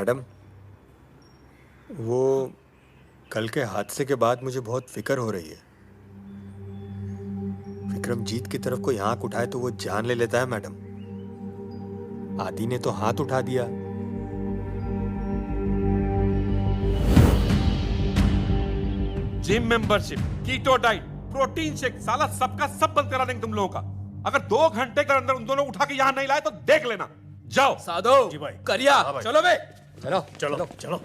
Madam, वो कल के हादसे के बाद मुझे बहुत फिक्र हो रही है। विक्रमजीत की तरफ कोई आंख उठाए तो वो जान ले लेता है मैडम। आदि ने तो हाथ उठा दिया। Gym membership, keto diet, protein shake, साला सबका सब बंद करा देंगे तुम लोगों का। अगर 2 घंटे के अंदर उन दोनों उठा के यहाँ नहीं लाए तो देख लेना। जाओ। साधो जी भाई। करिया, हाँ भाई। चलो बे। चलो चलो चलो।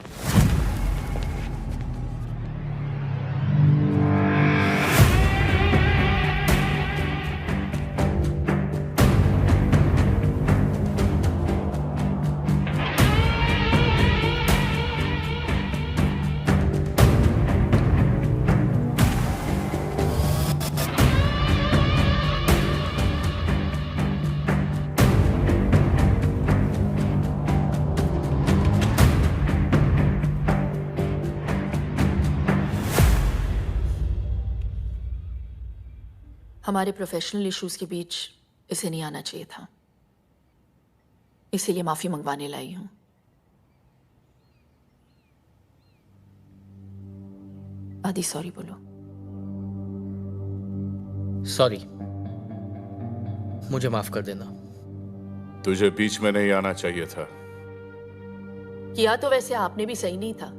हमारे प्रोफेशनल इश्यूज के बीच इसे नहीं आना चाहिए था, इसीलिए माफी मंगवाने लाई हूं। आदि सॉरी बोलो। सॉरी, मुझे माफ कर देना। तुझे बीच में नहीं आना चाहिए था। किया तो वैसे आपने भी सही नहीं था,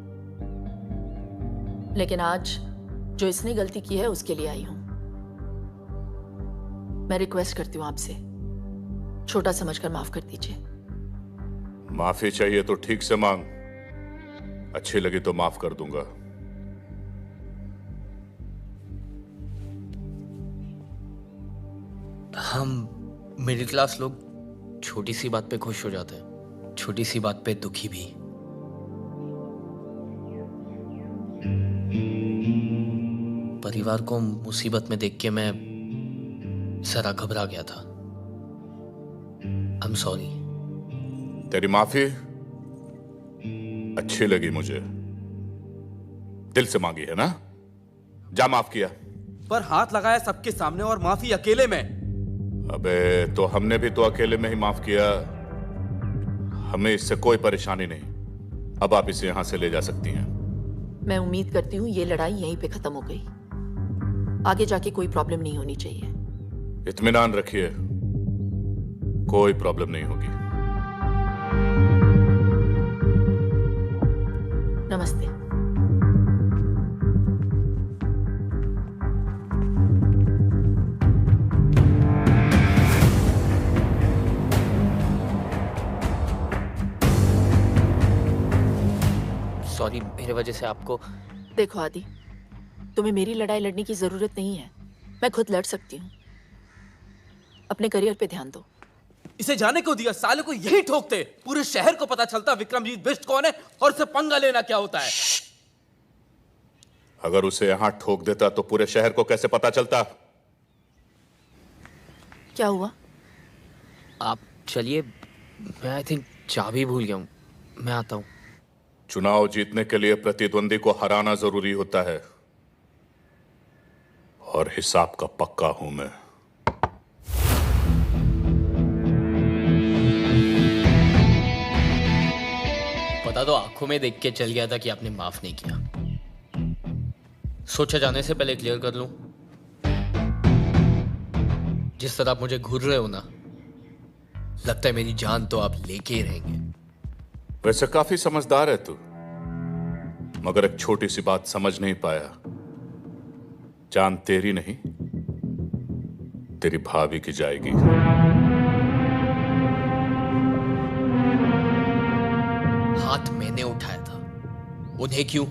लेकिन आज जो इसने गलती की है उसके लिए आई हूं। मैं रिक्वेस्ट करती हूं आपसे, छोटा समझकर माफ कर दीजिए। माफी चाहिए तो ठीक से मांग, अच्छी लगी तो माफ कर दूंगा। हम मिडिल क्लास लोग छोटी सी बात पे खुश हो जाते हैं, छोटी सी बात पे दुखी भी। परिवार को मुसीबत में देख के मैं जरा घबरा गया था। I am sorry. तेरी माफी अच्छी लगी मुझे, दिल से मांगी है ना? जा माफ किया। पर हाथ लगाया सबके सामने और माफी अकेले में। अबे तो हमने भी तो अकेले में ही माफ किया, हमें इससे कोई परेशानी नहीं। अब आप इसे यहां से ले जा सकती हैं। मैं उम्मीद करती हूँ ये लड़ाई यहीं पे खत्म हो गई, आगे जाके कोई प्रॉब्लम नहीं होनी चाहिए। इत्मीनान रखिए, कोई प्रॉब्लम नहीं होगी। नमस्ते। सॉरी, मेरे वजह से आपको। देखो आदि, तुम्हें मेरी लड़ाई लड़ने की जरूरत नहीं है, मैं खुद लड़ सकती हूँ। अपने करियर पे ध्यान दो। इसे जाने को दिया, साले को यही ठोकते। पूरे शहर को पता चलता विक्रमजीत बिष्ट कौन है और उसे पंगा लेना क्या होता है। अगर उसे यहां ठोक देता तो पूरे शहर को कैसे पता चलता? क्या हुआ? आप चलिए, मैं आई थिंक चाबी भूल गया हूँ, मैं आता हूँ। चुनाव जीतने के लिए प्रतिद्वंदी को हराना जरूरी होता है, और हिसाब का पक्का हूं मैं। पता तो आंखों में देख के चल गया था कि आपने माफ नहीं किया। सोचा जाने से पहले क्लियर कर लूं, जिस तरह आप मुझे घूर रहे हो ना, लगता है मेरी जान तो आप लेके ही रहेंगे। वैसे काफी समझदार है तू, मगर एक छोटी सी बात समझ नहीं पाया। जान तेरी नहीं, तेरी भाभी की जाएगी। हाथ मैंने उठाया था, उन्हें क्यों?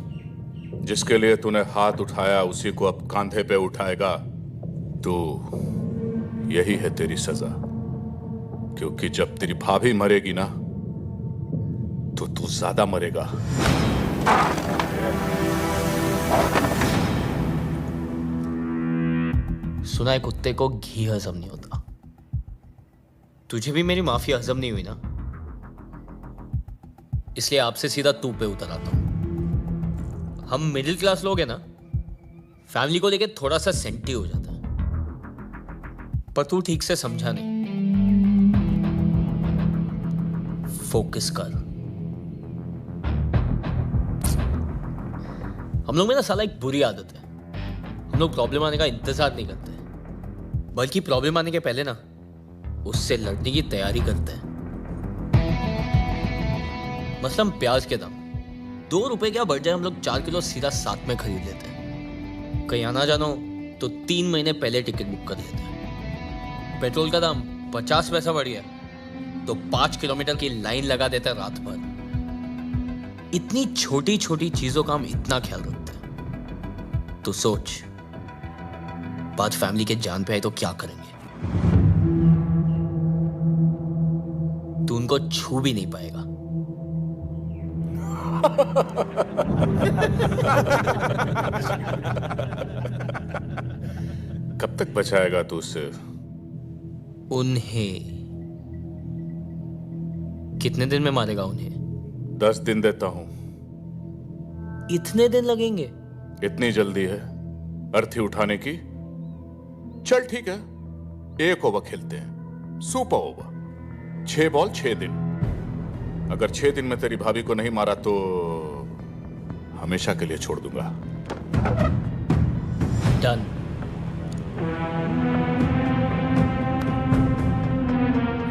जिसके लिए तूने हाथ उठाया उसी को अब कांधे पे उठाएगा तू। यही है तेरी सजा, क्योंकि जब तेरी भाभी मरेगी ना तो तू ज्यादा मरेगा। सुना है कुत्ते को घी हजम नहीं होता। तुझे भी मेरी माफी हजम नहीं हुई ना, इसलिए आपसे सीधा तू पे उतर आता हूं। हम मिडिल क्लास लोग हैं ना, फैमिली को लेके थोड़ा सा सेंटी हो जाता है, पर तू ठीक से समझा नहीं। फोकस कर, हम लोग में ना साला एक बुरी आदत है, हम लोग प्रॉब्लम आने का इंतजार नहीं करते, बल्कि प्रॉब्लम आने के पहले ना उससे लड़ने की तैयारी करते हैं। मसलन प्याज के दाम 2 रुपए क्या बढ़ जाए, हम लोग 4 किलो सीधा साथ में खरीद लेते हैं। कहीं आना जाना हो तो 3 महीने पहले टिकट बुक कर लेते हैं। पेट्रोल का दाम 50 पैसा बढ़ गया तो 5 किलोमीटर की लाइन लगा देते हैं रात भर। इतनी छोटी छोटी चीजों का हम इतना ख्याल रखते हैं। तो सोच, बात फैमिली के जान पे आए तो क्या करेंगे? तू उनको छू भी नहीं पाएगा। कब तक बचाएगा तू उससे? उन्हें कितने दिन में मारेगा उन्हें? 10 दिन देता हूं। इतने दिन लगेंगे? इतनी जल्दी है अर्थी उठाने की? चल ठीक है, 1 ओवर खेलते हैं, सुपर ओवर। 6 बॉल 6 दिन। अगर 6 दिन में तेरी भाभी को नहीं मारा तो हमेशा के लिए छोड़ दूंगा। डन।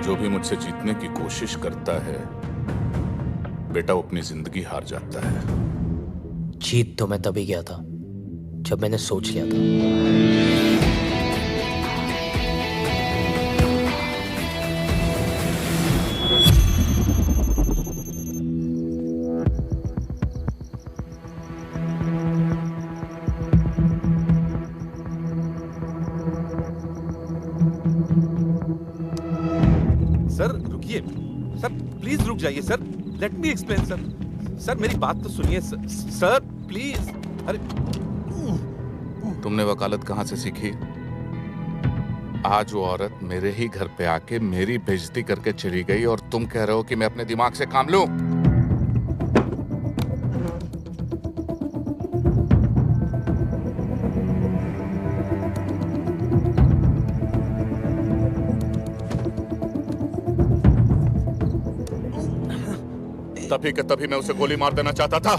जो भी मुझसे जीतने की कोशिश करता है बेटा, वो अपनी जिंदगी हार जाता है। जीत तो मैं तभी गया था जब मैंने सोच लिया था। सर रुकिए, सर प्लीज रुक जाइए sir, let me explain sir. Sir मेरी बात तो सुनिए सर प्लीज। अरे तुमने वकालत कहां से सीखी? आज वो औरत मेरे ही घर पे आके मेरी बेइज्जती करके चली गई और तुम कह रहे हो कि मैं अपने दिमाग से काम लूं? तभी के तभी मैं उसे गोली मार देना चाहता था।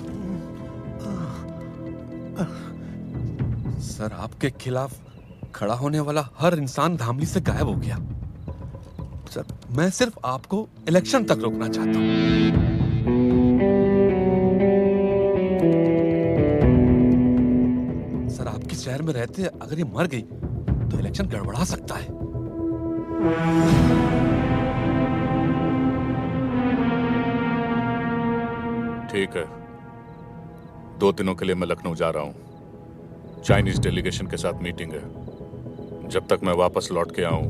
सर आपके खिलाफ खड़ा होने वाला हर इंसान धामली से गायब हो गया। सर मैं सिर्फ आपको इलेक्शन तक रोकना चाहता हूं। सर आपके शहर में रहते अगर ये मर गई तो इलेक्शन गड़बड़ा सकता है। ठीक है, 2 दिनों के लिए मैं लखनऊ जा रहा हूं। चाइनीज डेलीगेशन के साथ मीटिंग है। जब तक मैं वापस लौट के आऊं,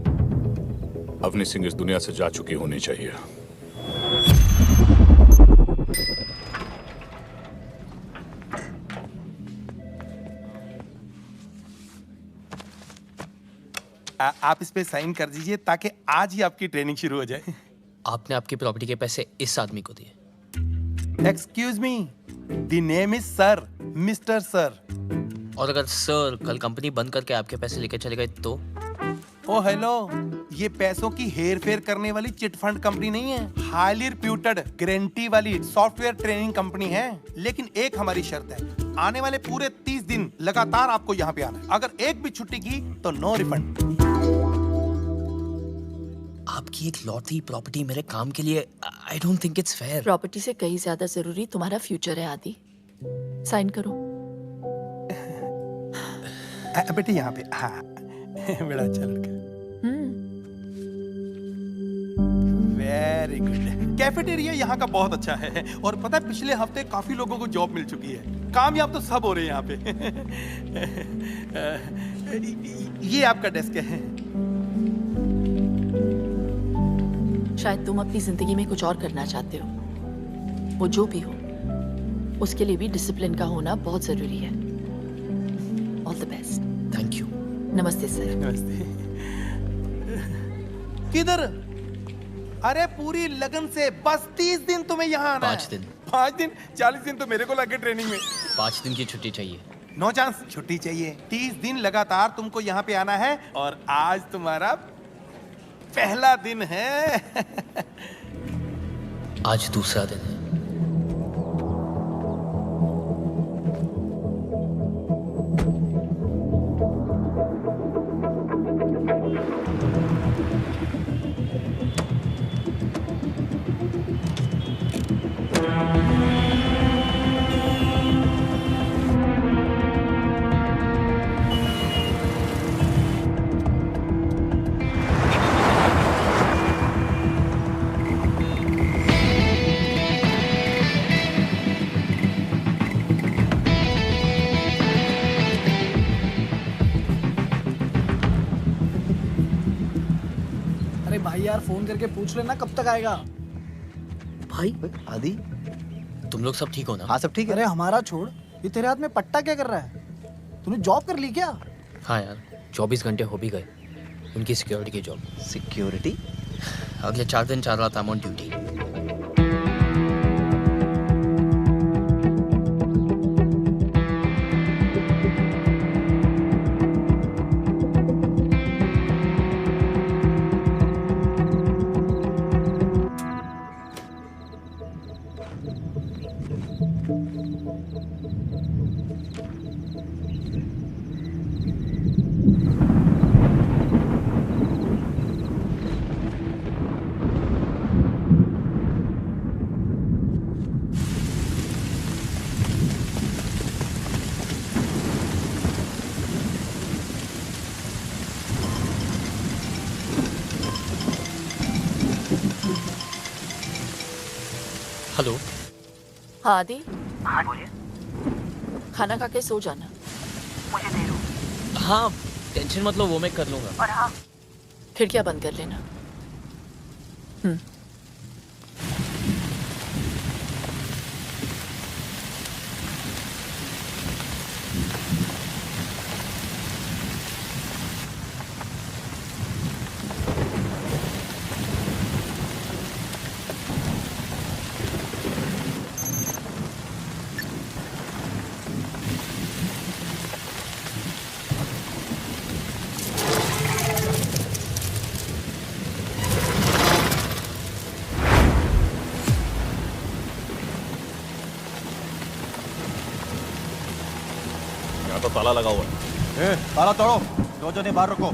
अवनी सिंह इस दुनिया से जा चुकी होनी चाहिए। आप इस पे साइन कर दीजिए ताकि आज ही आपकी ट्रेनिंग शुरू हो जाए। आपने आपकी प्रॉपर्टी के पैसे इस आदमी को दिए? Excuse me, the name is sir, mister sir. और अगर सर कल कंपनी बंद करके आपके पैसे लेके चले गए तो? ओ हेलो, ये पैसों की हेर फेर करने वाली चिट फंड कंपनी नहीं है, हाईली रिप्यूटेड गारंटी वाली सॉफ्टवेयर ट्रेनिंग कंपनी है। लेकिन एक हमारी शर्त है, आने वाले पूरे 30 दिन लगातार आपको यहाँ पे आना है। अगर एक भी छुट्टी की तो नो रिफंड। आपकी एक लौटी प्रॉपर्टी मेरे काम के लिए, I don't think it's fair. Property से कहीं ज्यादा जरूरी तुम्हारा फ्यूचर है आदि। साइन करो। बेटे यहाँ पे, हाँ बड़ा अच्छा लड़का। Very good. कैफेटेरिया यहाँ का बहुत अच्छा है और पता है पिछले हफ्ते काफी लोगों को जॉब मिल चुकी है। कामयाब तो सब हो रहे हैं यहाँ पे। ये आपका डेस्क है। शायद तुम अपनी जिंदगी में कुछ और करना चाहते हो, वो जो भी हो उसके लिए भी डिसिप्लिन का होना बहुत जरूरी है। All the best. Thank you. नमस्ते सर। नमस्ते। किधर? अरे पूरी लगन से, बस 30 दिन तुम्हें यहाँ आना है। 5 दिन। 5 दिन? 40 दिन तो मेरे को लगे ट्रेनिंग में। 5 दिन की छुट्टी चाहिए। नो चांस, छुट्टी चाहिए। 30 दिन लगातार तुमको यहाँ पे आना है और आज तुम्हारा पहला दिन है। आज दूसरा दिन है। भाई यार फोन करके पूछ लेना कब तक आएगा। भाई आदि, तुम लोग सब ठीक हो ना? हाँ सब ठीक है। अरे हमारा छोड़, ये तेरे हाथ में पट्टा क्या कर रहा है? तूने जॉब कर ली क्या? हाँ यार, 24 घंटे हो भी गए उनकी सिक्योरिटी की जॉब। सिक्योरिटी? अगले 4 दिन 4 रात I am on duty. Hello. हाँ आदि। हाँ बोलिए। खाना खा के सो जाना। मुझे दे दो। हाँ टेंशन मत लो, वो मैं कर लूंगा। और हाँ, खिड़कियां बंद कर लेना। यहाँ तो ताला लगा हुआ है। ताला तोड़ो, दो जने बाहर रखो।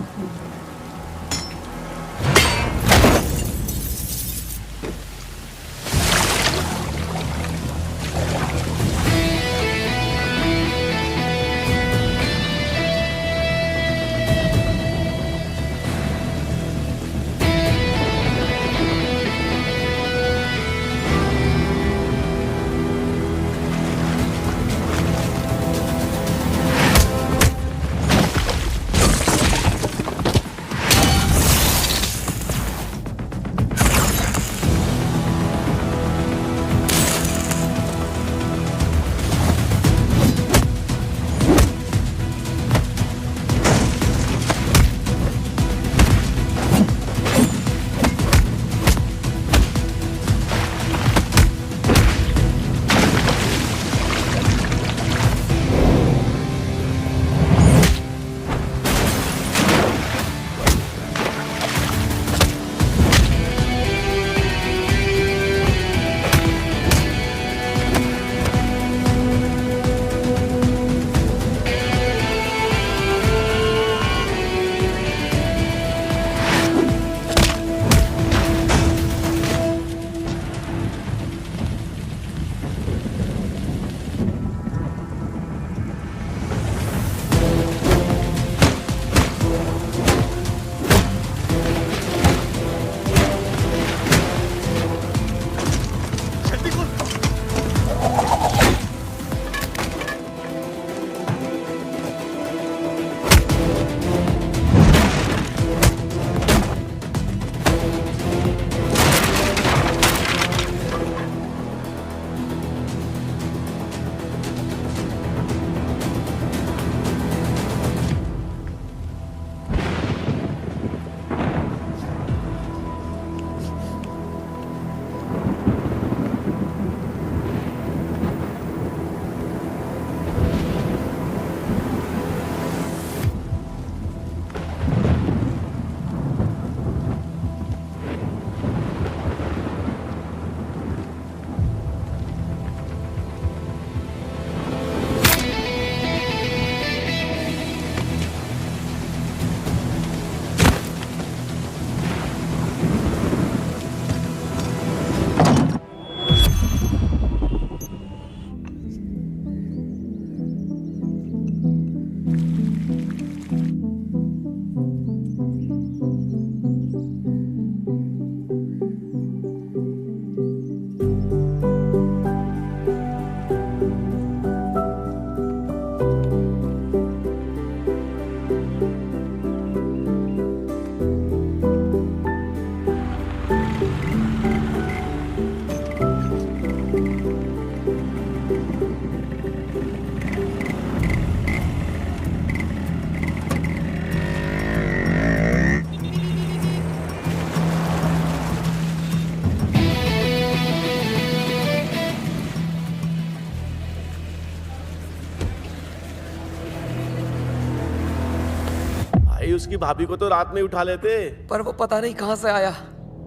भाई उसकी भाभी को तो रात में उठा लेते। पर वो पता नहीं कहां से आया,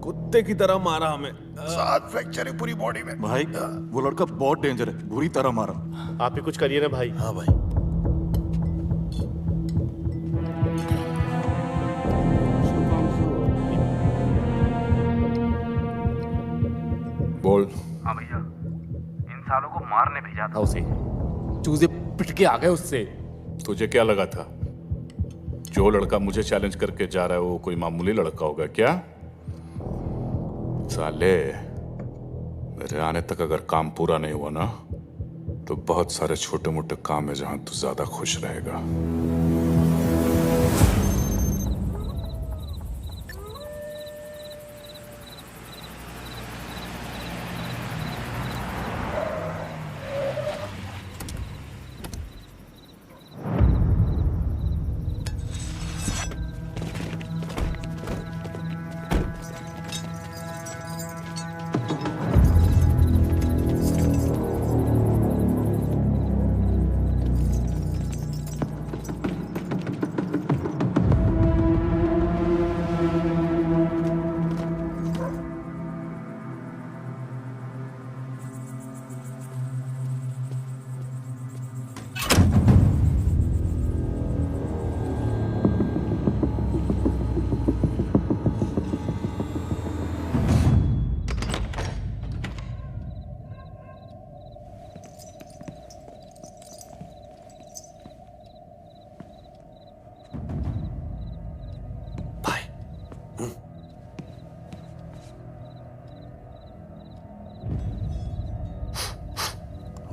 कुत्ते की तरह मारा हमें। 7 फ्रैक्चर है पूरी बॉडी में। भाई वो लड़का बहुत डेंजर है, बुरी तरह मारा। आप ही कुछ करिए ना भाई। हाँ भाई। बोल। हाँ भैया, इन सालों को मारने भेजा था उसे। चूजे पिट के आ गए उससे। तुझे क्या लगा था जो लड़का मुझे चैलेंज करके जा रहा है वो कोई मामूली लड़का होगा क्या? साले, मेरे आने तक अगर काम पूरा नहीं हुआ ना तो बहुत सारे छोटे मोटे काम है जहां तू ज्यादा खुश रहेगा।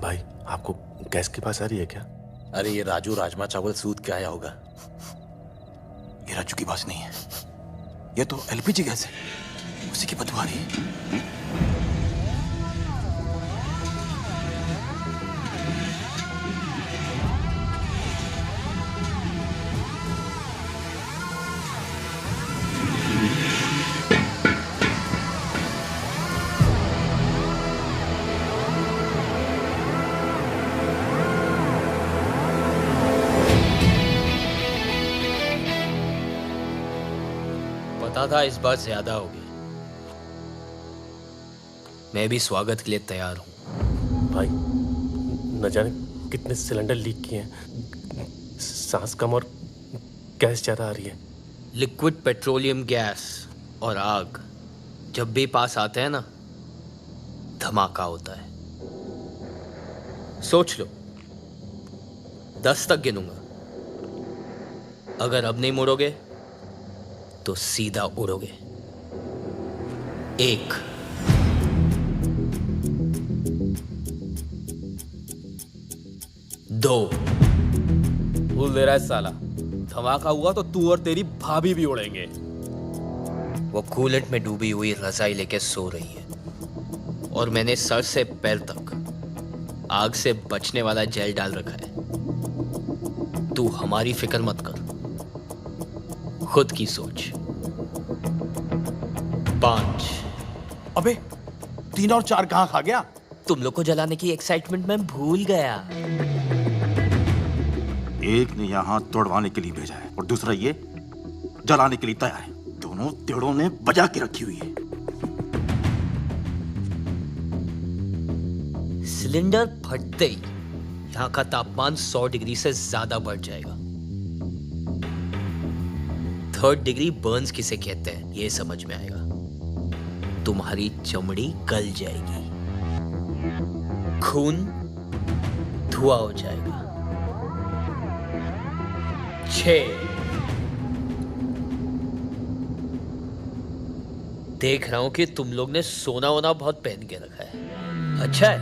भाई आपको गैस की पास आ रही है क्या? अरे ये राजू राजमा चावल सूद के आया होगा। ये राजू की बात नहीं है, ये तो एलपीजी गैस है, उसी की बदबू आ रही है। पता था इस बार ज्यादा होगी। मैं भी स्वागत के लिए तैयार हूं। भाई न जाने कितने सिलेंडर लीक किए हैं, सांस कम और गैस ज्यादा आ रही है। लिक्विड पेट्रोलियम गैस और आग जब भी पास आते हैं ना, धमाका होता है। सोच लो, 10 तक गिनूंगा। अगर अब नहीं मुड़ोगे तो सीधा उड़ोगे। 1, 2। भूल दे रहा है साला, धमाका हुआ तो तू और तेरी भाभी भी उड़ेंगे। वो कूलेंट में डूबी हुई रजाई लेके सो रही है और मैंने सर से पैर तक आग से बचने वाला जेल डाल रखा है। तू हमारी फिक्र मत कर, खुद की सोच। 5। अबे 3 और 4 कहां खा गया? तुम लोग को जलाने की एक्साइटमेंट में भूल गया। एक ने यहाँ तोड़वाने के लिए भेजा है और दूसरा ये जलाने के लिए तैयार है। दोनों तेड़ों ने बजा के रखी हुई है। सिलेंडर फटते ही यहाँ का तापमान 100 डिग्री से ज्यादा बढ़ जाएगा। 3rd डिग्री बर्न्स किसे कहते हैं ये समझ में आएगा। तुम्हारी चमड़ी गल जाएगी, खून धुआं हो जाएगा। 6। देख रहा हूं कि तुम लोग ने सोना वोना बहुत पहन के रखा है। अच्छा है,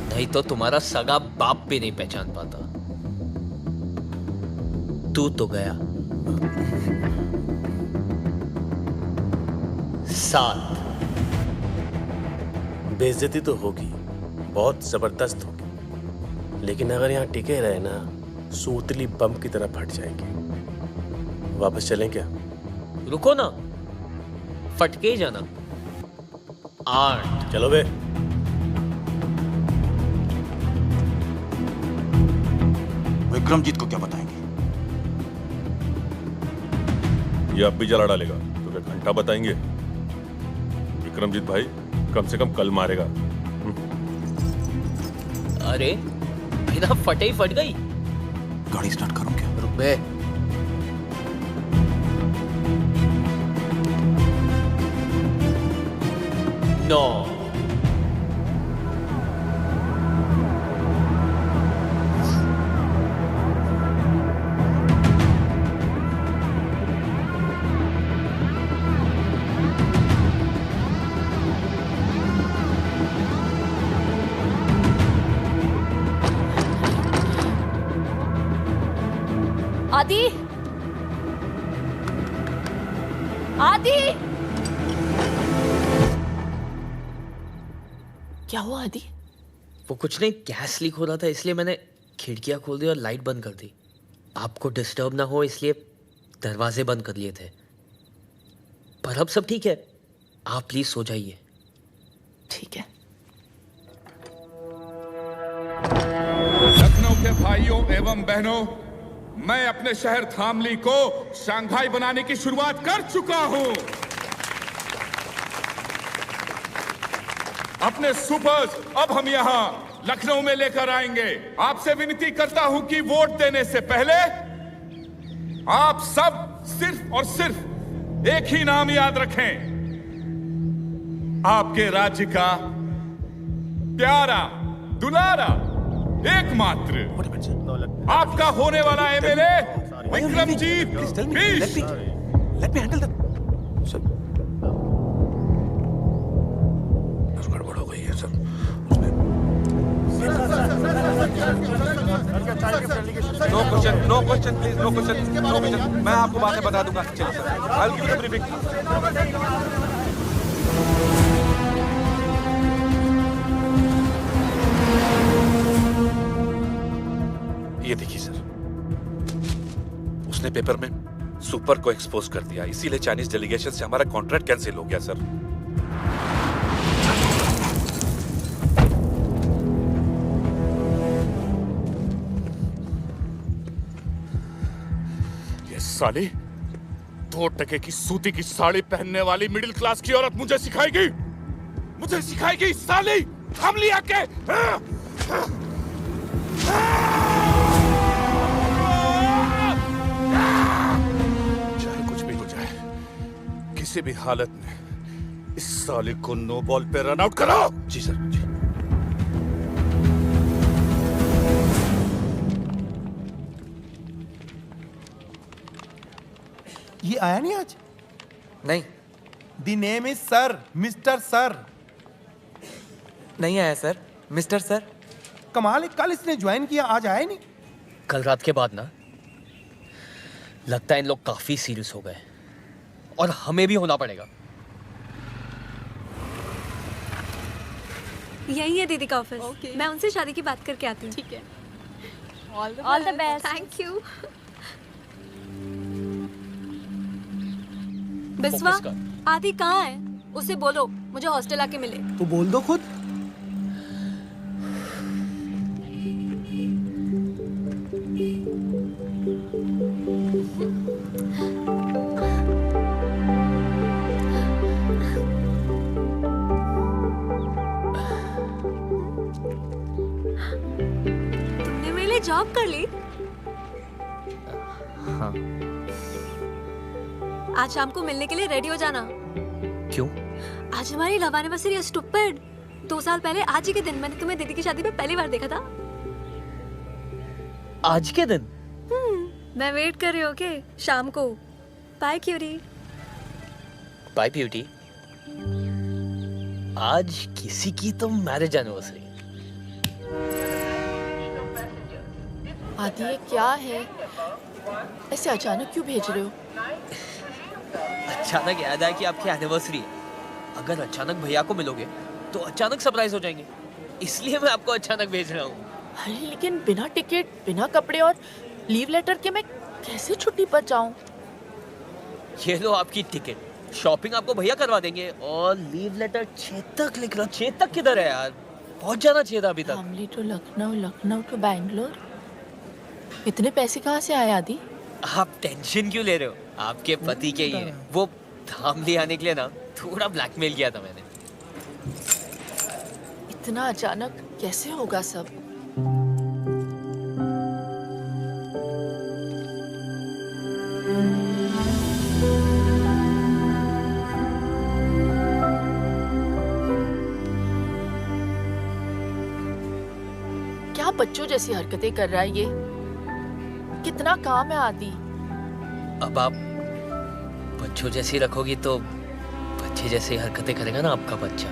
नहीं तो तुम्हारा सगा बाप भी नहीं पहचान पाता। तू तो गया। 7। बेइज्जती तो होगी, बहुत जबरदस्त होगी, लेकिन अगर यहाँ टिके रहे ना सूतली बम की तरह फट जाएंगे। वापस चलें क्या? रुको ना, फटके ही जाना। 8। चलो बे। विक्रमजीत को क्या बताएंगे? ये अब भी जला डालेगा तो क्या घंटा बताएंगे? विक्रमजीत भाई कम से कम कल मारेगा। अरे बिना फटे ही फट गई। गाड़ी स्टार्ट करूं क्या? रुक बे। नो आदि, आदि, क्या हुआ आदि? वो कुछ नहीं, गैस लीक हो रहा था इसलिए मैंने खिड़कियां खोल दी और लाइट बंद कर दी। आपको डिस्टर्ब ना हो इसलिए दरवाजे बंद कर लिए थे। पर अब सब ठीक है, आप प्लीज सो जाइए। ठीक है। लखनऊ के भाइयों एवं बहनों, मैं अपने शहर धामली को शंघाई बनाने की शुरुआत कर चुका हूं। अपने सुपर्स अब हम यहां लखनऊ में लेकर आएंगे। आपसे विनती करता हूं कि वोट देने से पहले आप सब सिर्फ और सिर्फ एक ही नाम याद रखें, आपके राज्य का प्यारा दुलारा एकमात्र आपका होने वाला MLA Vikramjit Bisht. Let me handle that. Sir, कुछ गड़बड़ हो गई है sir. No question please, no question. मैं आपको बाद में बता दूंगा। चलिए sir, I will give you the briefing. ये देखिए सर, उसने पेपर में सुपर को एक्सपोज कर दिया, इसीलिए चाइनीज डेलीगेशन से हमारा कॉन्ट्रैक्ट कैंसिल हो गया सर। ये साली 2 टके की सूती की साड़ी पहनने वाली मिडिल क्लास की औरत मुझे सिखाएगी साली धामली आके। चाहे कुछ भी हो जाए, किसी भी हालत में इस साले को नो बॉल पे रन आउट करो। जी सर, जी। ये आया नहीं आज? नहीं, the name is sir, mister sir. नहीं आया सर, मिस्टर सर। कमाल है, कल इसने ज्वाइन किया, आज आया ही नहीं। कल रात के बाद ना लगता है इन लोग काफी सीरियस हो गए और हमें भी होना पड़ेगा। यही है दीदी का ऑफिस। मैं उनसे शादी की बात करके आती हूँ। ठीक है। All the best. Thank you. Biswa, आदि कहाँ है? उसे बोलो मुझे हॉस्टल आके मिले। तो बोल दो खुद। तुमने मेरे लिए जॉब कर ली? हाँ। आज शाम को मिलने के लिए रेडी हो जाना। क्यों? आज हमारी लव एनिवर्सरी है स्टूपिड। 2 साल पहले आज ही के दिन मैंने तुम्हें दीदी की शादी में पहली बार देखा था। आज के दिन? मैं वेट कर रही हूँ। ओके, शाम को। बाय क्यूरी। Bye beauty. आज किसी की तो मैरिज एनिवर्सरी। आदि ये क्या है? ऐसे अचानक क्यों भेज रहे हो? अचानक याद आया कि आपकी एनिवर्सरी है। अगर अचानक भैया को मिलोगे तो अचानक सरप्राइज हो जाएंगे, इसलिए मैं आपको अचानक भेज रहा हूँ। अरे लेकिन बिना टिकट, बिना कपड़े और लीव लेटर के मैं कैसे छुट्टी पर जाऊं? ये लो आपकी टिकट, शॉपिंग आपको भैया करवा देंगे और लीव लेटर चेतक लिख रहा। चेतक किधर है यार? पहुंच जाना चाहिए था अभी तक। धामली टू लखनऊ, लखनऊ टू बैंगलोर। इतने पैसे कहाँ से आए आदि? आप टेंशन क्यों ले रहे हो? आपके पति के ही है। वो धाम ले आने के लिए ना थोड़ा ब्लैकमेल किया था मैंने। इतना अचानक कैसे होगा सब? क्या बच्चों जैसी हरकतें कर रहा है ये? कितना काम है आदि। अब आप बच्चों जैसी रखोगी तो बच्चे जैसी हरकतें करेगा ना आपका बच्चा।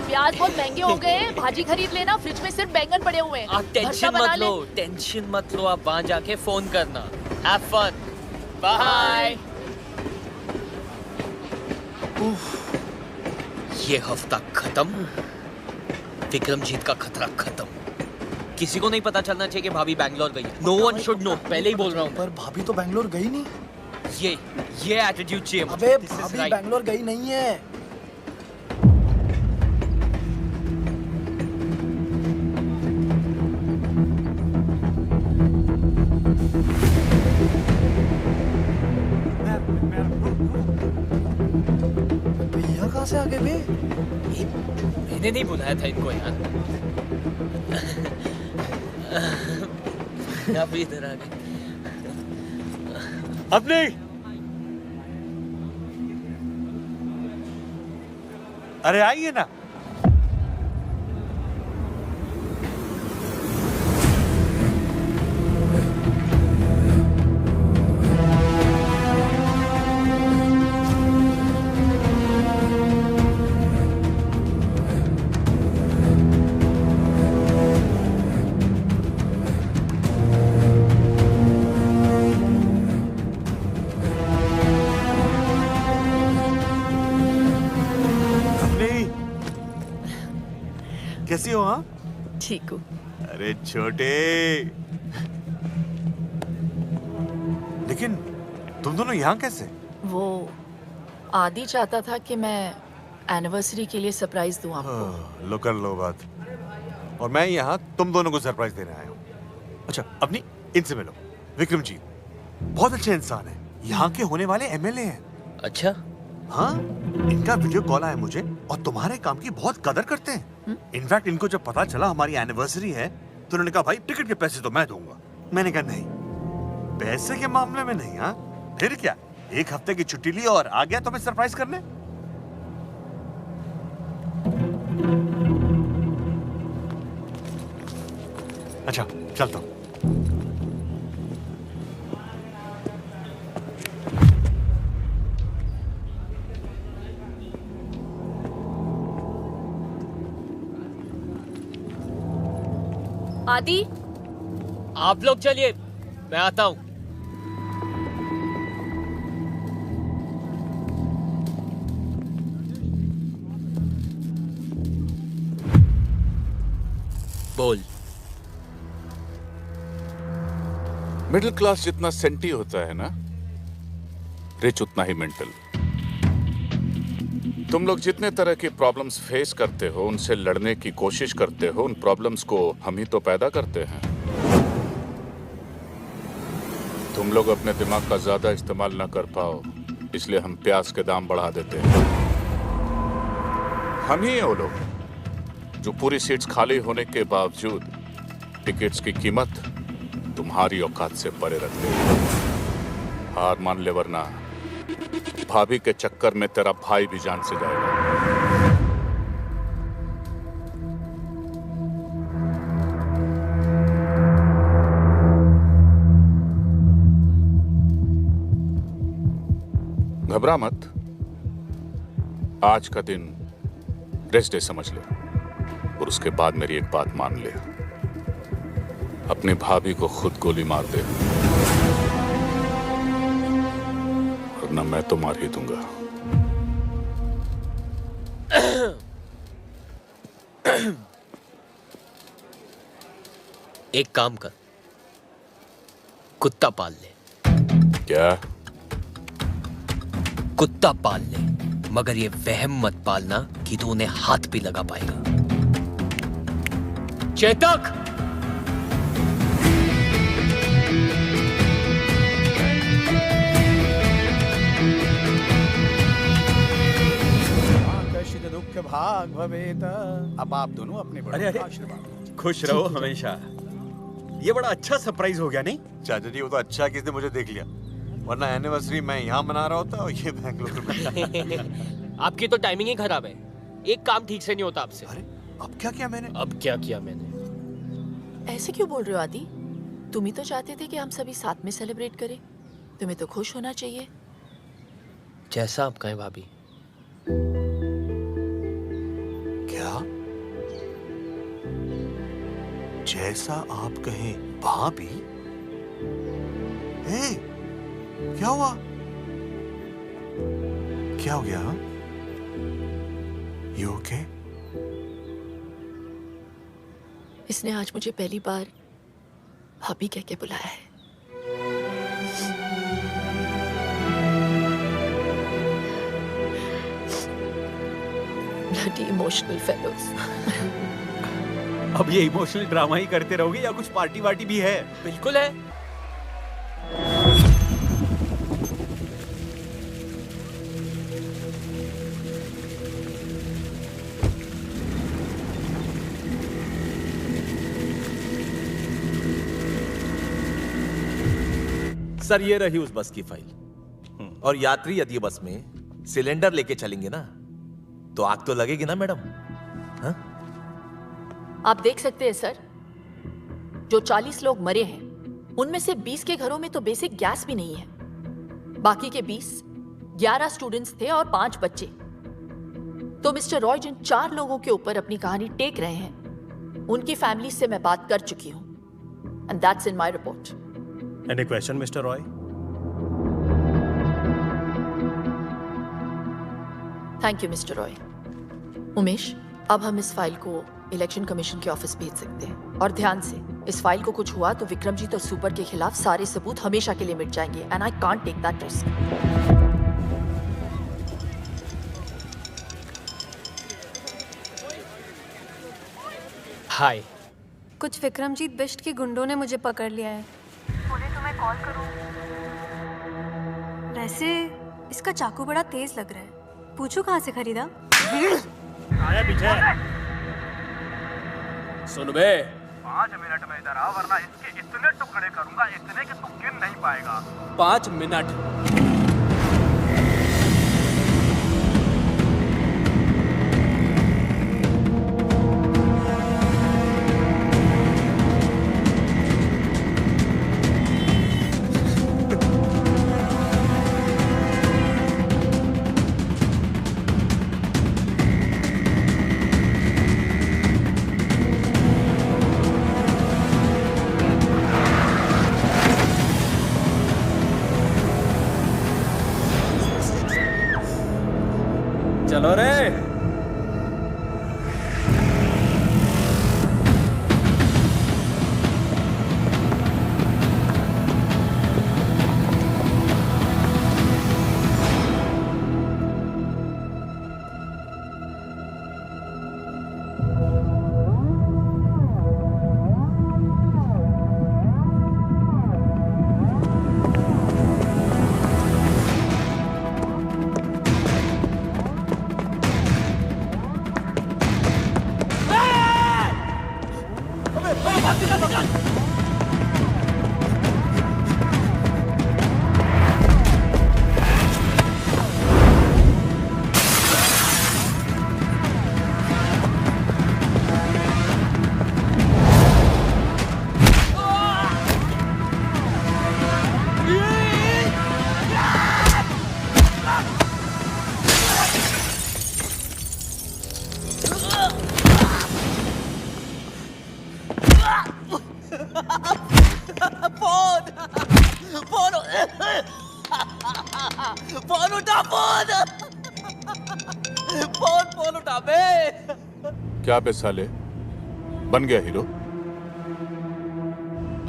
प्याज बहुत महंगे हो गए हैं, भाजी खरीद लेना, फ्रिज में सिर्फ बैंगन पड़े हुए हैं। आप टेंशन मत लो, आप वहां जाके फोन करना। Have fun, bye. ये हफ्ता खत्म, विक्रमजीत का खतरा खत्म। किसी को नहीं पता चलना चाहिए कि भाभी बैंगलोर गई। नो वन शुड नो, पहले ही बोल रहा हूँ। पर भाभी तो बैंगलोर गई नहीं। ये एटीट्यूड चाहिए। अबे भाभी बैंगलोर गई नहीं है। भैया कहाँ से आ गए बे? मैंने नहीं बुलाया था इनको यार। आप इधर आ गए। अब नहीं। अरे आइए ना। कैसी हो? हाँ ठीक हूँ। अरे छोटे, लेकिन तुम दोनों यहाँ कैसे? वो आदि चाहता था कि मैं एनिवर्सरी के लिए सरप्राइज दूं आपको। लो कर लो बात। और मैं यहाँ तुम दोनों को सरप्राइज देने आया हूँ। अच्छा अपनी इनसे मिलो। विक्रमजीत बहुत अच्छे इंसान है, यहाँ के होने वाले एमएलए हैं। अच्छा? हाँ, इनका वीडियो कॉल आया मुझे और तुम्हारे काम की बहुत कदर करते हैं। इनफैक्ट इनको जब पता चला हमारी एनिवर्सरी है तो उन्होंने कहा भाई टिकट के पैसे तो मैं दूंगा। मैंने कहा नहीं, पैसे के मामले में नहीं। हाँ फिर क्या, एक हफ्ते की छुट्टी ली और आ गया तुम्हें सरप्राइज करने। अच्छा चलता हूँ। आदि आप लोग चलिए, मैं आता हूं। बोल। मिडिल क्लास जितना सेंटी होता है ना, रिच उतना ही मेंटल। तुम लोग जितने तरह की प्रॉब्लम्स फेस करते हो, उनसे लड़ने की कोशिश करते हो, उन प्रॉब्लम्स को हम ही तो पैदा करते हैं। तुम लोग अपने दिमाग का ज्यादा इस्तेमाल ना कर पाओ, इसलिए हम प्याज के दाम बढ़ा देते हैं। हम ही हैं वो लोग जो पूरी सीट्स खाली होने के बावजूद टिकट्स की कीमत तुम्हारी औकात से परे रखते हैं। हार मान ले, वरना भाभी के चक्कर में तेरा भाई भी जान से जाएगा। घबरा मत, आज का दिन रेस्ट डे समझ ले और उसके बाद मेरी एक बात मान ले, अपनी भाभी को खुद गोली मार दे, वरना मैं तो मार ही दूंगा। एक काम कर, कुत्ता पाल ले। क्या? कुत्ता पाल ले, मगर ये वहम मत पालना कि तू उन्हें हाथ भी लगा पाएगा। चेतक! भाग भवेत। अब आप दोनों अपने बड़ों का आशीर्वाद। खुश रहो हमेशा। ये बड़ा अच्छा सरप्राइज हो गया नहीं? चाचा जी वो तो अच्छा किसने मुझे देख लिया, वरना एनिवर्सरी मैं यहाँ मना रहा होता और ये बैंगलोर में। आपकी तो टाइमिंग ही खराब है, एक काम ठीक से नहीं होता आपसे। अरे अब क्या किया मैंने? अब क्या किया मैंने? ऐसे क्यों बोल रहे हो आदि? तुम ही तो चाहते थे कि हम सभी साथ में सेलिब्रेट करें। तुम्हें तो खुश होना चाहिए। जैसा आप कहें भाभी। क्या? जैसा आप कहें भाभी? हे, क्या हुआ? क्या हो गया? You okay? इसने आज मुझे पहली बार भाभी कह के बुलाया है। Bloody emotional fellows. अब ये इमोशनल ड्रामा ही करते रहोगे या कुछ पार्टी वार्टी भी है? बिल्कुल है। सर ये रही उस बस की फाइल। और यात्री यदि बस में सिलेंडर लेके चलेंगे ना तो आग तो लगेगी ना मैडम? हाँ? आप देख सकते हैं सर, जो 40 लोग मरे हैं उनमें से 20 के घरों में तो बेसिक गैस भी नहीं है। बाकी के 20 11 स्टूडेंट्स थे और 5 बच्चे। तो मिस्टर रॉय जिन 4 लोगों के ऊपर अपनी कहानी टेक रहे हैं उनकी फैमिली से मैं बात कर चुकी हूं and that's in my report. Any question, Mr. Roy? Thank you mister Roy. Umesh, अब हम इस फाइल को इलेक्शन कमीशन के ऑफिस भेज सकते हैं। और ध्यान से, इस फाइल को कुछ हुआ तो विक्रमजीत और सुपर के खिलाफ सारे सबूत हमेशा के लिए मिट जाएंगे and I can't take that risk. Hi. कुछ विक्रमजीत बिष्ट के गुंडों ने मुझे पकड़ लिया है। बोले तो मैं कॉल करूं। वैसे इसका चाकू बड़ा तेज लग रहा है, पूछो कहाँ से खरीदा? आया पीछे। सुन बे, 5 मिनट में इधर आ वरना इसके इतने टुकड़े करूंगा, इतने कि तू गिन नहीं पाएगा। 5 मिनट। चलो रे। फोन उठा, फोन उठा बे। क्या बे साले, बन गया हीरो?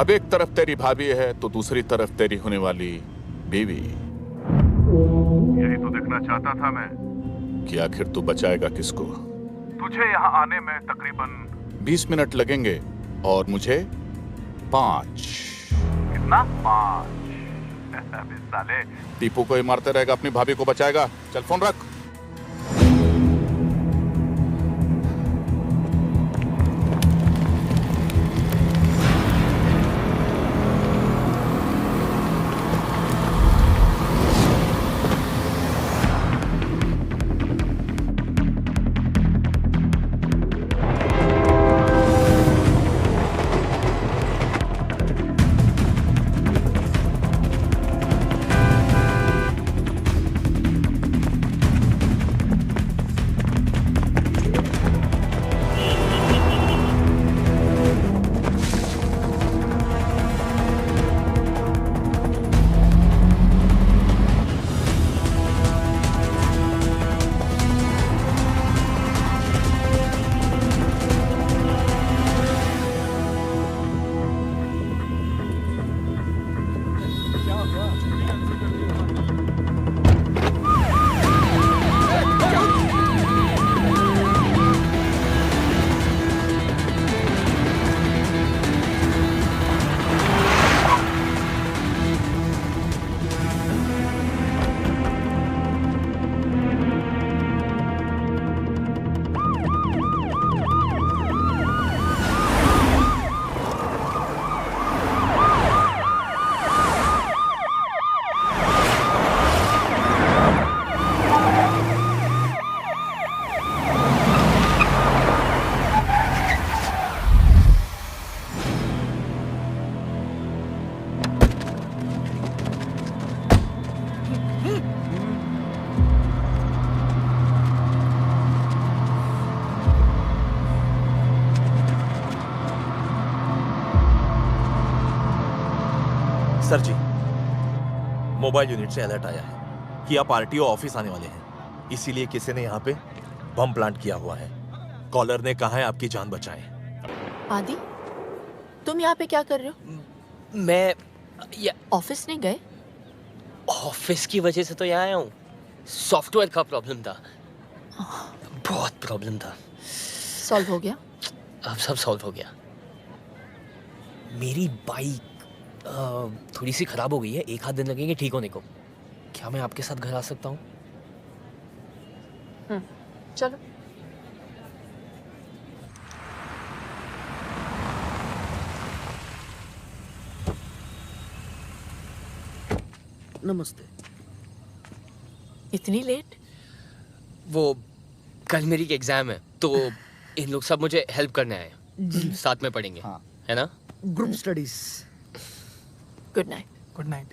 अब एक तरफ तेरी भाभी है तो दूसरी तरफ तेरी होने वाली बीवी। यही तो देखना चाहता था मैं कि आखिर तू बचाएगा किसको? तुझे यहाँ आने में तकरीबन 20 मिनट लगेंगे और मुझे 5। कितना? 5? साले टीपू को ही मारते रहेगा, अपनी भाभी को बचाएगा। चल फोन रख। सर जी, मोबाइल यूनिट से अलर्ट आया है कि आप आरटीओ ऑफिस आने वाले हैं, इसीलिए किसी ने यहाँ पे बम प्लांट किया हुआ है। कॉलर ने कहा है आपकी जान बचाएं। आदि, तुम यहाँ पे क्या कर रहे हो? मैं ऑफिस नहीं गए? ऑफिस की वजह से तो यहाँ आया हूँ। सॉफ्टवेयर का प्रॉब्लम था, बहुत प्रॉब्लम था। सॉल्व हो गया? अब सब सॉल्व हो गया। मेरी बाइक थोड़ी सी खराब हो गई है, 1 आध दिन लगेंगे ठीक होने को। क्या मैं आपके साथ घर आ सकता हूँ? चलो। नमस्ते। इतनी लेट? वो कल मेरी एग्जाम है तो इन लोग सब मुझे हेल्प करने आए हैं। साथ में पढ़ेंगे, है ना? Group studies. Good night. Good night.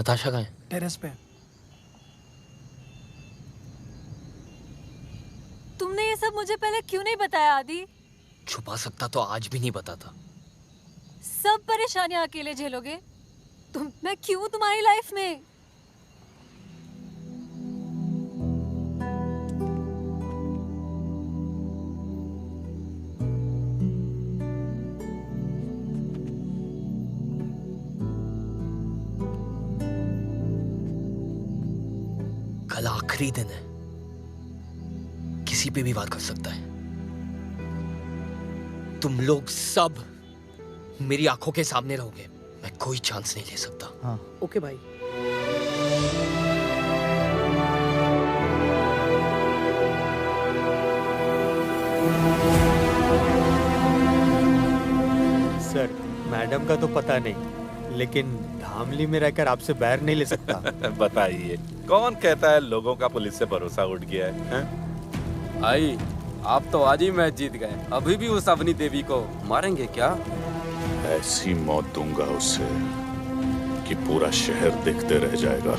Natasha कहाँ है? टेरेस पे। तुमने ये सब मुझे पहले क्यों नहीं बताया आदि? छुपा सकता तो आज भी नहीं बताता। सब परेशानियां अकेले झेलोगे? मैं क्यों तुम्हारी लाइफ में? कल आखिरी दिन है, किसी पे भी वार कर सकता है। तुम लोग सब मेरी आंखों के सामने रहोगे, मैं कोई चांस नहीं ले सकता। हाँ। ओके भाई। सर, मैडम का तो पता नहीं, लेकिन धामली में रहकर आपसे बैर नहीं ले सकता। बताइए, कौन कहता है लोगों का पुलिस से भरोसा उठ गया है? भाई, आप तो आज ही मैच जीत गए, अभी भी उस अवनी देवी को मारेंगे क्या? ऐसी मौत दूंगा उसे कि पूरा शहर देखते रह जाएगा।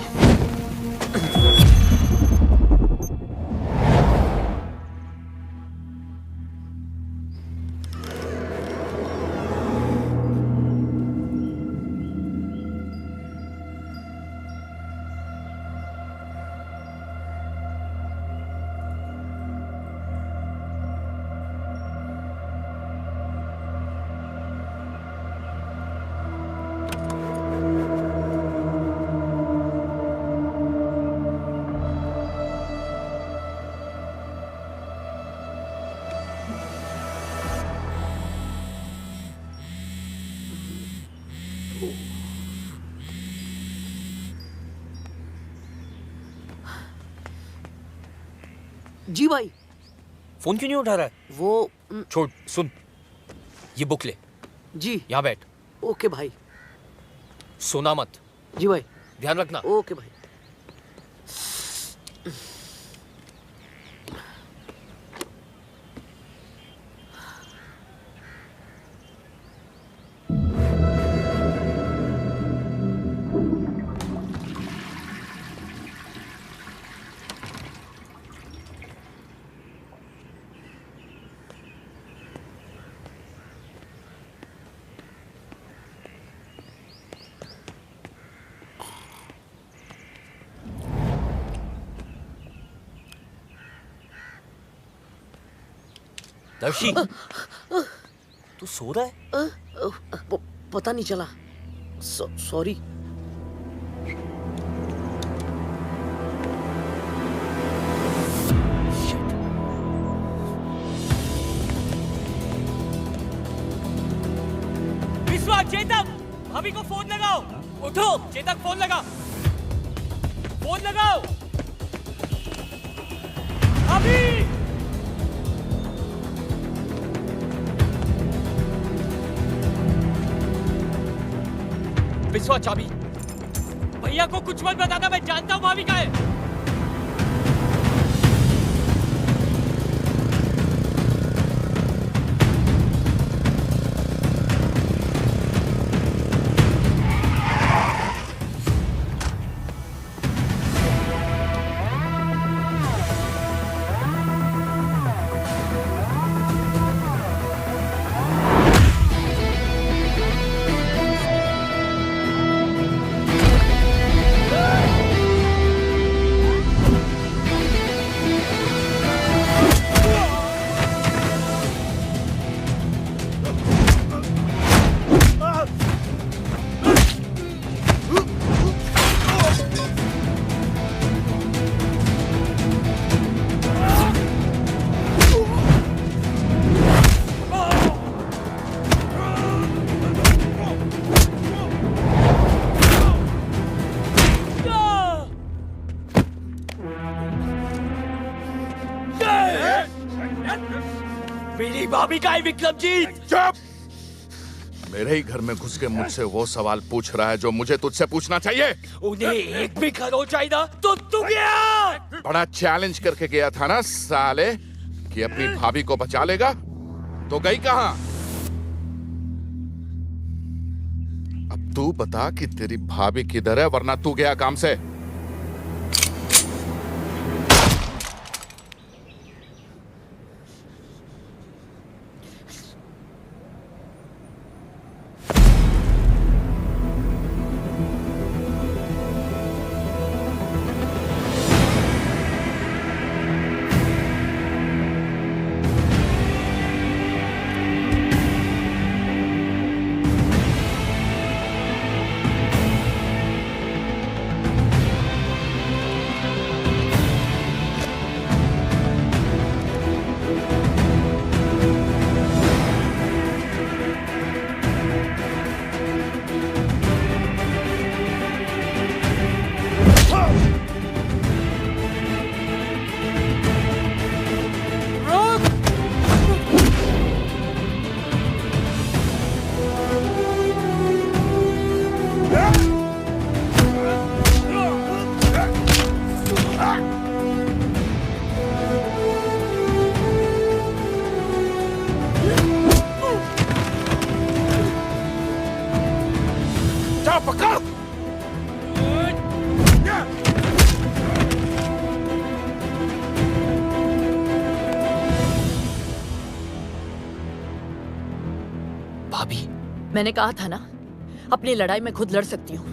जी भाई। फोन क्यों नहीं उठा रहा है? वो छोड़, सुन, ये बुक ले। जी। यहाँ बैठ। ओके भाई। सोना मत। जी भाई। ध्यान रखना। ओके भाई। दर्शी, तू सो रहा है? पता नहीं चला, सॉरी। विश्वा, चेतक, भाभी को फोन लगाओ। उठो, चेतक, फोन लगा। फोन लगाओ। भाभी! विश्वा, चाबी। भैया को कुछ मत बताना, मैं जानता हूँ भाभी का है। मेरी भाभी का है विक्रमजीत। चुप! मेरे ही घर में घुस के मुझसे वो सवाल पूछ रहा है जो मुझे तुझसे पूछना चाहिए। उन्हें एक भी घर हो जाए ना तो तू गया। बड़ा चैलेंज करके गया था ना साले कि अपनी भाभी को बचा लेगा, तो गई कहां? अब तू बता कि तेरी भाभी किधर है, वरना तू गया काम से। मैंने कहा था ना, अपनी लड़ाई में खुद लड़ सकती हूँ।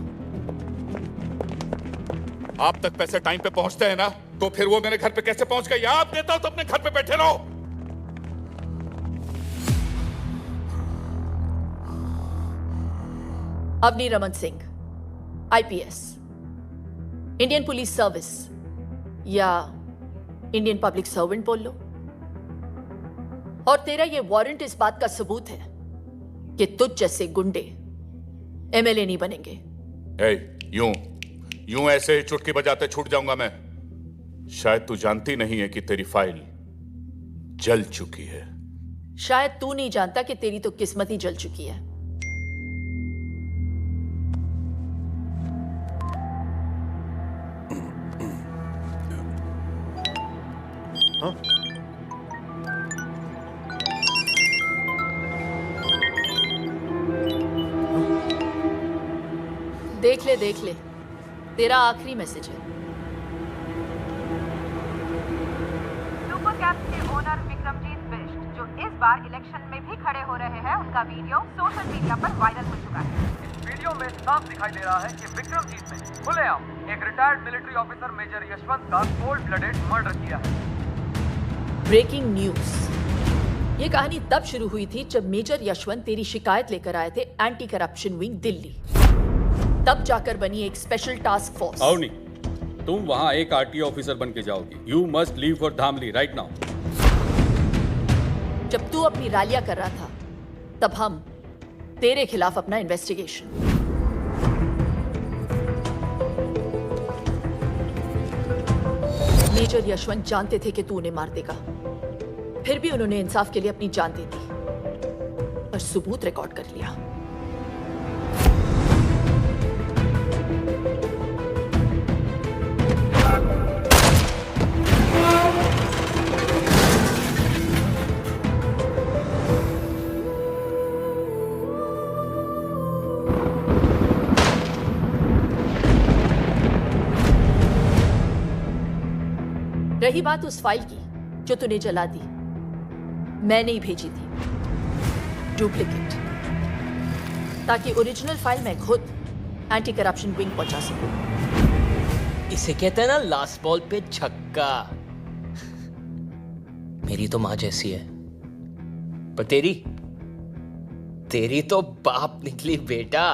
आप तक पैसे टाइम पे पहुंचते हैं ना, तो फिर वो मेरे घर पे कैसे पहुंच गई? आप देता हो तो अपने घर पे बैठे रहो। Avni Raman Singh, IPS, Indian police service या इंडियन पब्लिक सर्वेंट बोल लो। और तेरा ये वारंट इस बात का सबूत है कि तुझ जैसे गुंडे एमएलए नहीं बनेंगे। यूं ऐसे ही चुटकी बजाते छूट जाऊंगा मैं? शायद तू जानती नहीं है कि तेरी फाइल जल चुकी है। शायद तू नहीं जानता कि तेरी तो किस्मत ही जल चुकी है। देख ले, तेरा आखिरी मैसेज है। सुपर कैप्स के ओनर विक्रमजीत बिष्ट, जो इस बार इलेक्शन में भी खड़े हो रहे हैं, उनका वीडियो सोशल मीडिया पर वायरल हो चुका है। इस वीडियो में साफ दिखाई दे रहा है कि विक्रमजीत ने खुलेआम एक retired military officer major Yashwant का कोल्ड ब्लडेड मर्डर किया है। Breaking news. ये कहानी तब शुरू हुई थी जब मेजर यशवंत तेरी शिकायत लेकर आए थे एंटी करप्शन विंग दिल्ली। तब जाकर बनी एक स्पेशल टास्क फोर्स। अवनी, तुम वहां एक आरटीओ ऑफिसर बन के जाओगी। You must leave for Dhamli right now. जब तू अपनी रैलियां कर रहा था, तब हम तेरे खिलाफ अपना इन्वेस्टिगेशन। मेजर यशवंत जानते थे कि तू उन्हें मार देगा, फिर भी उन्होंने इंसाफ के लिए अपनी जान दे दी और सबूत रिकॉर्ड कर लिया। रही बात उस फाइल की जो तूने जला दी, मैंने ही भेजी थी डुप्लीकेट, ताकि ओरिजिनल फाइल मैं खुद एंटी करप्शन विंग पहुंचा सकूं। इसे कहते हैं ना लास्ट बॉल पे छक्का। मेरी तो मां जैसी है, पर तेरी तो बाप निकली बेटा।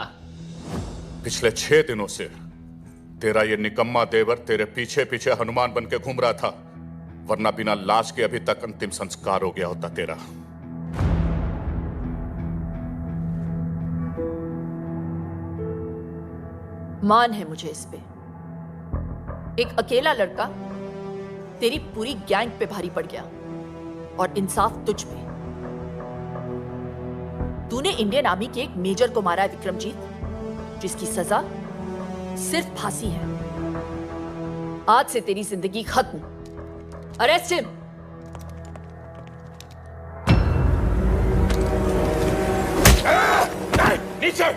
पिछले 6 दिनों से तेरा ये निकम्मा देवर तेरे पीछे पीछे हनुमान बन के घूम रहा था, वरना बिना लाश के अभी तक अंतिम संस्कार हो गया होता तेरा। मान है मुझे इस पे। एक अकेला लड़का तेरी पूरी गैंग पे भारी पड़ गया, और इंसाफ तुझ पे। तूने इंडियन आर्मी के एक मेजर को मारा है विक्रमजीत, जिसकी सजा सिर्फ फांसी है। आज से तेरी जिंदगी खत्म। Arrest him. नीचे।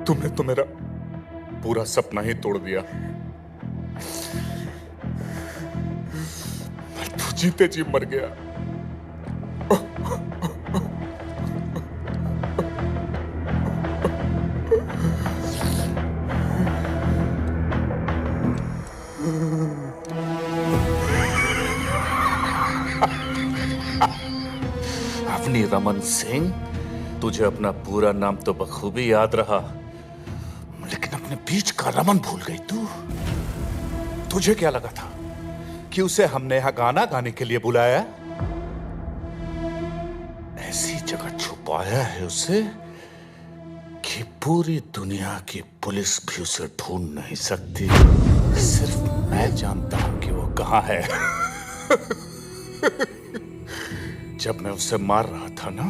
तुमने तो मेरा पूरा सपना ही तोड़ दिया। मैं तो जीते जी मर गया। अपनी रमन सिंह, तुझे अपना पूरा नाम तो बखूबी याद रहा, लेकिन अपने बीच का रमन भूल गई तू। तुझे क्या लगा था कि उसे हमने यहां गाना गाने के लिए बुलाया? ऐसी जगह छुपाया है उसे कि पूरी दुनिया की पुलिस भी उसे ढूंढ नहीं सकती। सिर्फ मैं जानता हूं कि वो कहां है। जब मैं उसे मार रहा था ना,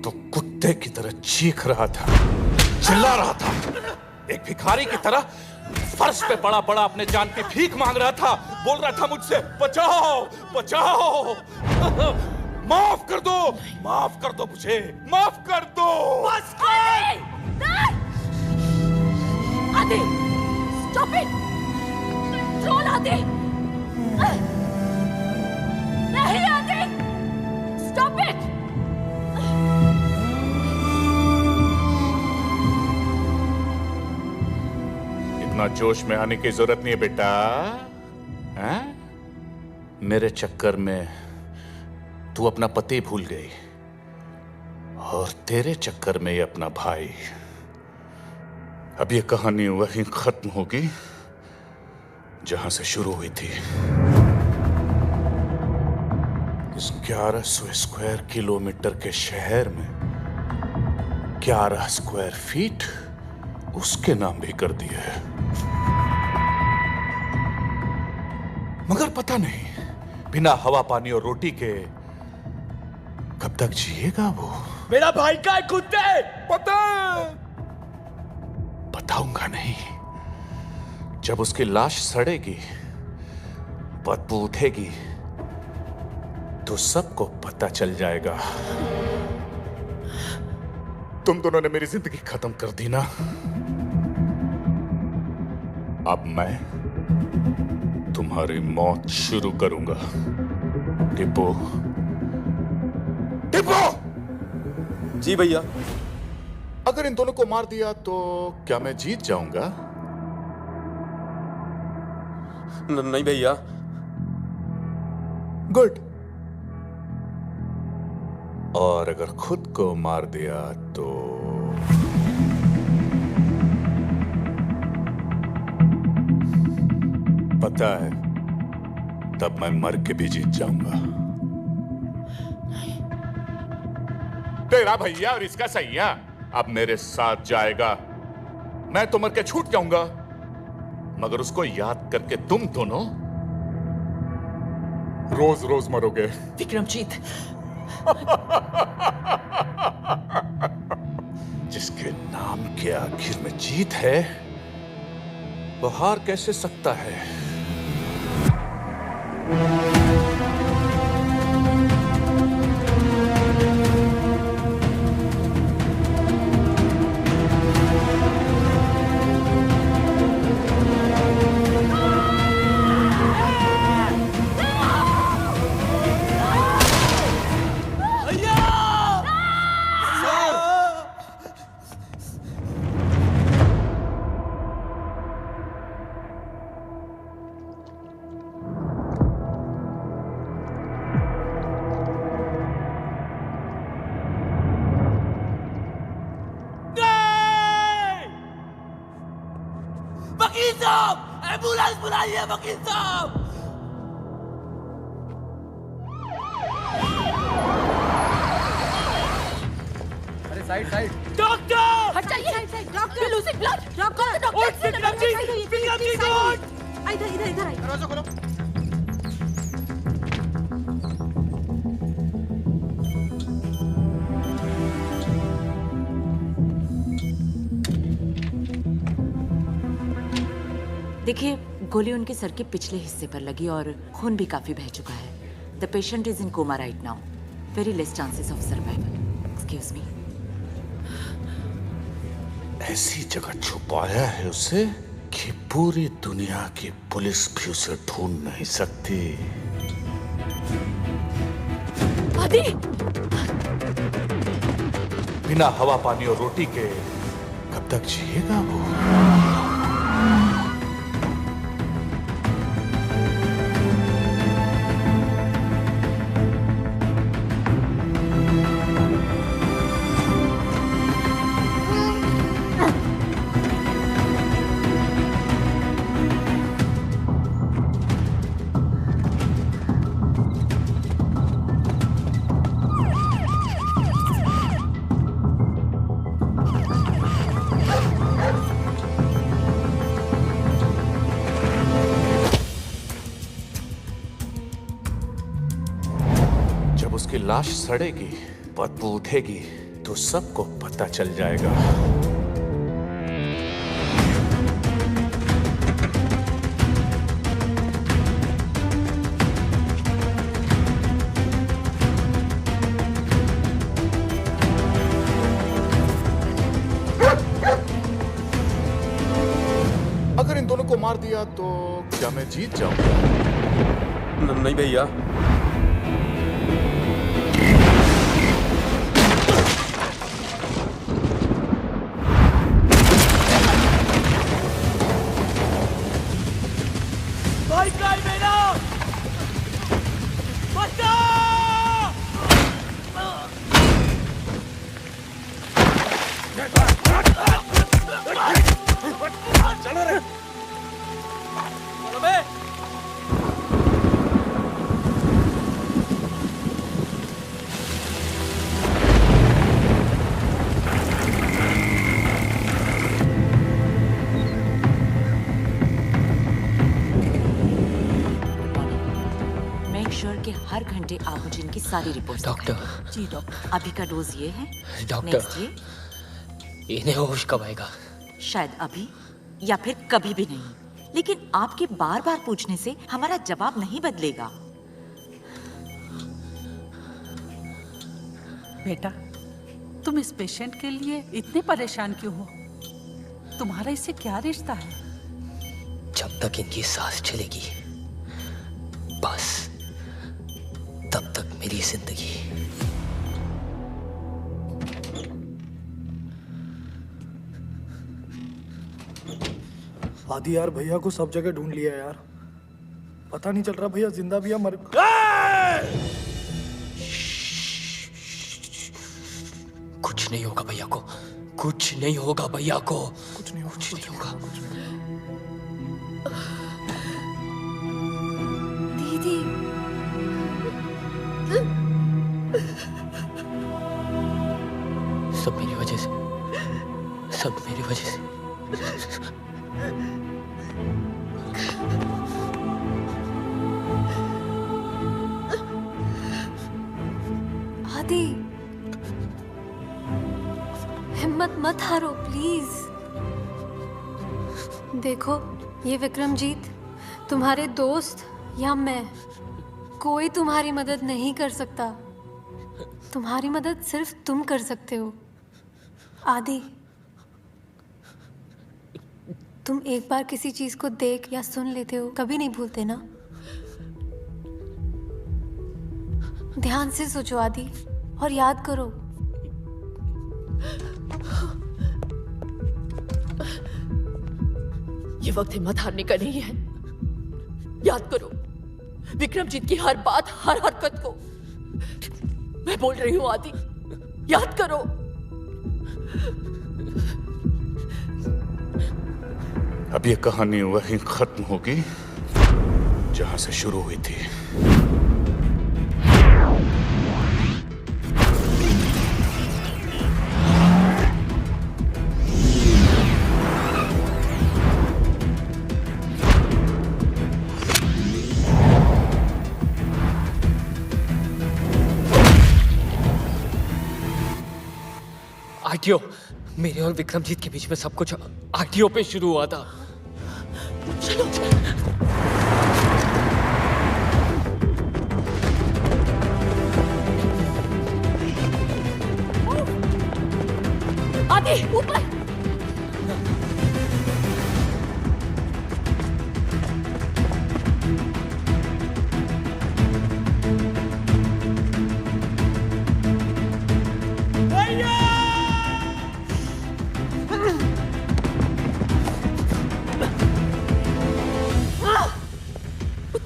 तो कुत्ते की तरह चीख रहा था, चिल्ला रहा था, एक भिखारी की तरह फर्श पे पड़ा पड़ा अपने जान की भीख मांग रहा था, बोल रहा था मुझसे बचाओ बचाओ, माफ कर दो मुझे, माफ कर दो। बस आदि, स्टॉप इट, ट्रोल आदि, नहीं आदि, स्टॉप इट। इतना जोश में आने की जरूरत नहीं है बेटा। हैं? मेरे चक्कर में तू अपना पति भूल गई, और तेरे चक्कर में ये अपना भाई। अब ये कहानी वहीं खत्म होगी जहां से शुरू हुई थी। इस 1100 स्क्वायर किलोमीटर के शहर में 11 स्क्वायर फीट उसके नाम भी कर दिए है। मगर पता नहीं बिना हवा पानी और रोटी के कब तक जिएगा वो। मेरा भाई का है कुत्ते। बताऊंगा नहीं। जब उसकी लाश सड़ेगी, बदबू उठेगी, तो सबको पता चल जाएगा। तुम दोनों ने मेरी जिंदगी खत्म कर दी ना। अब मैं तुम्हारी मौत शुरू करूंगा। टिप्पो, टिप्पो! जी भैया। अगर इन दोनों को मार दिया तो क्या मैं जीत जाऊंगा? नहीं भैया। गुड। और अगर खुद को मार दिया तो पता है, तब मैं मर के भी जीत जाऊंगा। तेरा भैया और इसका सैया अब मेरे साथ जाएगा। मैं तो मर के छूट जाऊंगा, मगर उसको याद करके तुम दोनों रोज रोज मरोगे। विक्रमजीत, जिसके नाम के आखिर में जीत है, वो हार कैसे सकता है? वकील साहब, एम्बुलेंस बुलाइए वकील साहब। अरे side side. Doctor! losing blood. Call the doctor. उठ विक्रमजीत, विक्रमजीत उठ। इधर इधर इधर आइए। दरवाजा खोलो। देखिए, गोली उनके सर के पिछले हिस्से पर लगी और खून भी काफी बह चुका है। The patient is in coma right now. Very less chances of survival. Excuse me. ऐसी जगह छुपाया है उसे कि पूरी दुनिया की पुलिस भी उसे ढूंढ नहीं सकती। आदि! बिना हवा पानी और रोटी के कब तक जिएगा वो? उसकी लाश सड़ेगी, बदबू उठेगी तो सबको पता चल जाएगा। अगर इन दोनों को मार दिया तो क्या मैं जीत जाऊंगा? नहीं भैया। हर घंटे आप मुझे इनकी सारी रिपोर्ट। डॉक्टर। जी डॉक्टर। अभी का डोज ये है। डॉक्टर। नेक्स्ट ये। इन्हें होश कब आएगा? शायद अभी या फिर कभी भी नहीं, लेकिन आपके बार बार पूछने से हमारा जवाब नहीं बदलेगा। बेटा, तुम इस पेशेंट के लिए इतने परेशान क्यों हो? तुम्हारा इससे क्या रिश्ता है? जब तक इनकी सांस चलेगी बस तब तक मेरी जिंदगी। आदि यार, भैया को सब जगह ढूंढ लिया यार, पता नहीं चल रहा भैया जिंदा भी या मर। कुछ नहीं होगा भैया को, कुछ नहीं होगा भैया को, कुछ नहीं होगा, कुछ नहीं होगा। दीदी। सब मेरी वजह से, सब मेरी वजह से। आदि, हिम्मत मत हारो प्लीज। देखो, ये विक्रमजीत, तुम्हारे दोस्त या मैं, कोई तुम्हारी मदद नहीं कर सकता। तुम्हारी मदद सिर्फ तुम कर सकते हो। आदि, तुम एक बार किसी चीज को देख या सुन लेते हो, कभी नहीं भूलते ना? ध्यान से सोचो आदि, और याद करो। ये वक्त हिम्मत हारने का नहीं है। याद करो विक्रमजीत की हर बात, हर हरकत को। मैं बोल रही हूं आदि, याद करो। अब ये कहानी वहीं खत्म होगी जहां से शुरू हुई थी। आरटीओ, मेरे और विक्रमजीत के बीच में सब कुछ आरटीओ पे शुरू हुआ था। आदि ऊपर।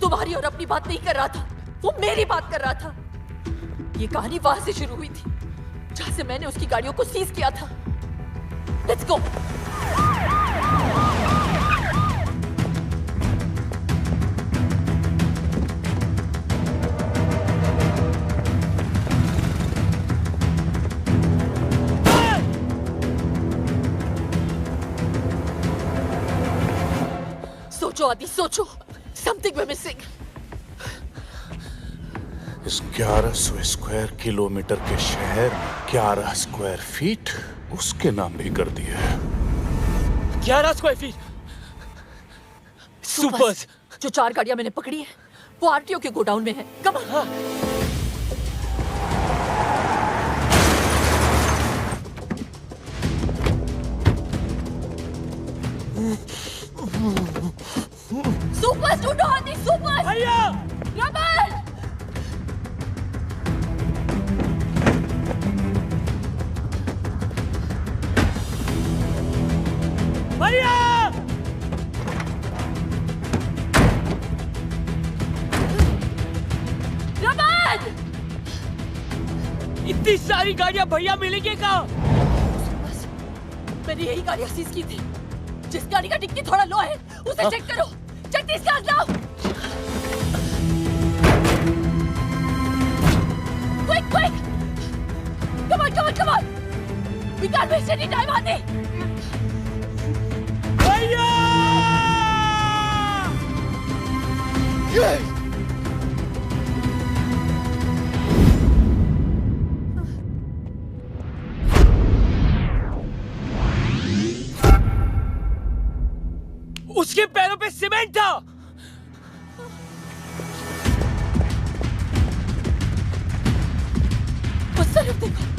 तुम्हारी और अपनी बात नहीं कर रहा था, वो मेरी बात कर रहा था। ये कहानी वहां से शुरू हुई थी जहां से मैंने उसकी गाड़ियों को सीज किया था। Let's go. सोचो आदि, सोचो। Something we're missing. इस 1100 स्क्वायर किलोमीटर के शहर में 11 स्क्वायर फीट उसके नाम भी कर दिए है। 11 स्क्वायर फीट। सुपर्स। जो 4 गाड़ियां मैंने पकड़ी है वो आरटीओ के गोडाउन में है। Come on. सुपर ढूंढो आदि, सुपर। भैया रमन। भैया रमन। इतनी सारी गाड़ियां भैया मिलेंगे कहाँ? मैंने यही गाड़ियां सीज की थी। जिस गाड़ी का डिक्की थोड़ा लो है उसे चेक करो। Check this cars now. Quick quick. Come on come on come on. We can't waste any time Adi. भैया उसके पैरों पे सीमेंट था। उस तरफ देखो।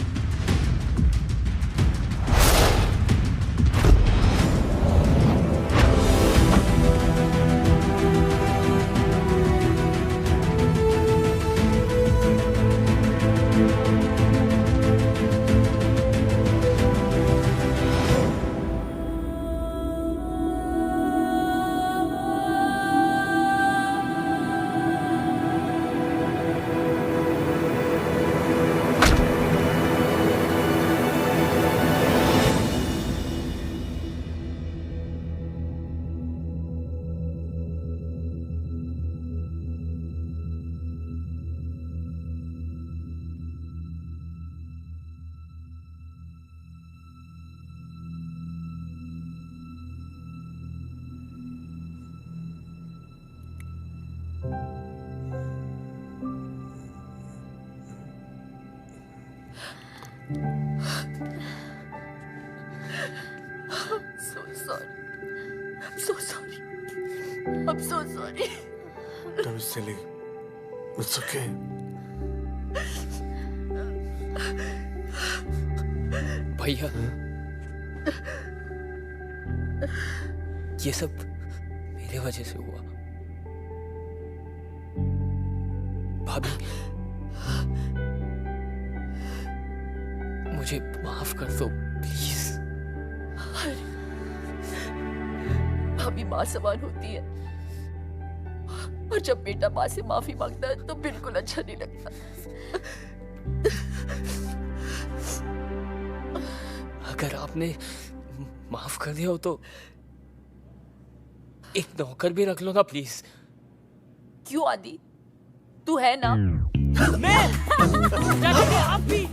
I'm so sorry. Don't be silly. It's okay. भैया ये सब मेरे वजह से हुआ। भाभी मुझे माफ कर दो प्लीज। भाभी माँ समान होती है और जब बेटा माँ से माफी मांगता है तो बिल्कुल अच्छा नहीं लगता। अगर आपने माफ कर दिया हो तो एक नौकर भी रख लो ना प्लीज। क्यों आदि, तू है ना? मैं आप भी